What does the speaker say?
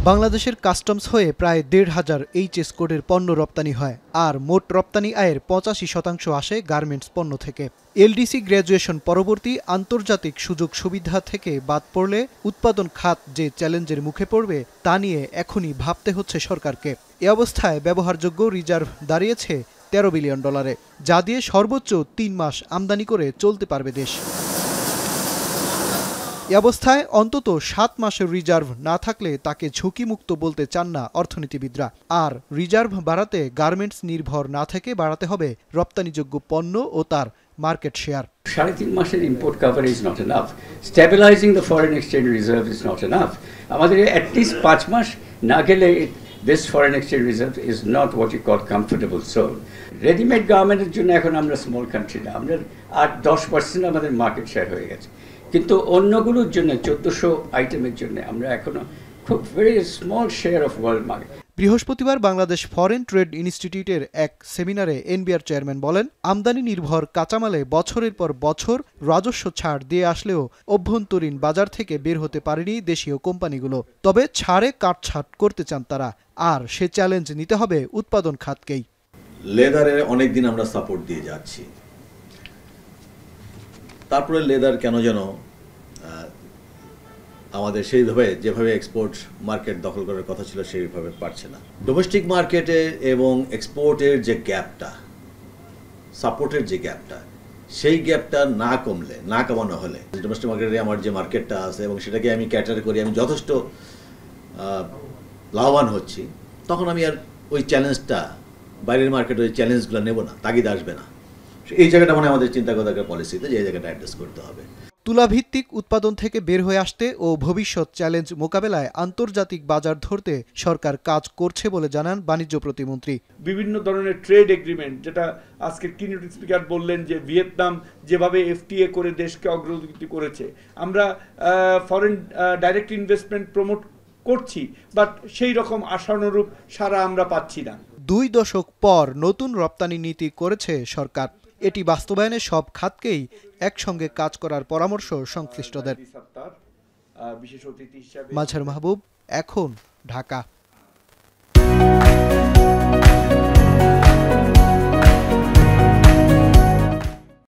বাংলাদেশের কাস্টমস হয়ে প্রায় ১,৫০০ এইচএস কোডের পণ্য রপ্তানি হয়, আর মোট রপ্তানি আয়ের ৮৫% আসে গার্মেন্টস পণ্য থেকে। এলডিসি গ্র্যাজুয়েশন পরবর্তী আন্তর্জাতিক সুযোগ সুবিধা থেকে বাদ পড়লে উৎপাদন খাত যে চ্যালেঞ্জের মুখে পড়বে তা নিয়ে এখনই ভাবতে হচ্ছে সরকারকে। এ অবস্থায় ব্যবহারযোগ্য রিজার্ভ দাঁড়িয়েছে $১৩ বিলিয়ন, যা দিয়ে সর্বোচ্চ ৩ মাস আমদানি করে চলতে পারবে দেশ। এ অবস্থায় অন্তত ৭ মাসের রিজার্ভ না থাকলে তাকে ঝুঁকিমুক্ত বলতে চান না অর্থনীতিবিদরা। আর রিজার্ভ বাড়াতে গার্মেন্টস নির্ভর না থেকে বাড়াতে হবে রপ্তানিযোগ্য পণ্য ও তার মার্কেট শেয়ার। ৩.৫ মাসের import cover is not enough. Stabilising the foreign exchange reserve is not enough. আমাদের অ্যাটলিস্ট ৫ মাস না গেলে this foreign exchange reserve is not what you call comfortable zone. Readymade গার্মেন্টের জন্য এখন আমরা স্মল কান্ট্রি না, আমরা ৮-১০% আমাদের মার্কেট শেয়ার হয়ে গেছে, কিন্তু অন্যগুলোর জন্য ১৪০০ আইটেমের জন্য আমরা এখনো খুব very small share of world market. বৃহস্পতিবার বাংলাদেশ ফরেন ট্রেড ইনস্টিটিউটের এক সেমিনারে এনবিআর চেয়ারম্যান বলেন, আমদানি নির্ভর কাঁচামালে বছরের পর বছর রাজস্ব ছাড় দিয়ে আসলেও অভ্যন্তরীণ বাজার থেকে বের হতে পারেনি দেশীয় কোম্পানিগুলো। তবে ছাড়ে কাটছাট করতে চান তারা, আর সে চ্যালেঞ্জ নিতে হবে উৎপাদন খাতকেই। লেদারের অনেকদিন আমরা সাপোর্ট দিয়ে যাচ্ছি, তারপরে লেদার কেন যেন আমাদের সেইভাবে যেভাবে এক্সপোর্ট মার্কেট দখল করার কথা ছিল সেইভাবে পারছে না। ডোমেস্টিক মার্কেটে এবং এক্সপোর্টের যে গ্যাপটা, সাপোর্টের যে গ্যাপটা, সেই গ্যাপটা না কমলে, না কমানো হলে ডোমেস্টিক মার্কেটে আমার যে মার্কেটটা আছে এবং সেটাকে আমি ক্যাটার করি, আমি যথেষ্ট লাভবান হচ্ছি, তখন আমি আর ওই চ্যালেঞ্জটা, বাইরের মার্কেটে ওই চ্যালেঞ্জগুলো নেব না, তাগিদ আসবে না। এই জায়গাটা মানে আমাদের চিন্তা করার পলিসিতে যে এই জায়গাটা অ্যাড্রেস করতে হবে। তুলাভিত্তিক উৎপাদন থেকে বের হয়ে আসতে ও ভবিষ্যৎ চ্যালেঞ্জ মোকাবেলায় আন্তর্জাতিক বাজার ধরতে সরকার কাজ করছে বলে জানান বাণিজ্য প্রতিমন্ত্রী। বিভিন্ন ধরনের ট্রেড এগ্রিমেন্ট, যেটা আজকে কিনিউট স্পিকার বললেন যে ভিয়েতনাম যেভাবে এফটিএ করে দেশকে অগ্রগতি করেছে, আমরা ফরেন ডাইরেক্ট ইনভেস্টমেন্ট প্রমোট করছি, বাট সেই রকম আশানুরূপ সাড়া আমরা পাচ্ছি না। ২ দশক পর নতুন রপ্তানি নীতি করেছে সরকার। এটি বাস্তবায়নে সব খাতকেই একসঙ্গে কাজ করার পরামর্শ সংশ্লিষ্টদের। মাজহার মাহবুব, এখন, ঢাকা।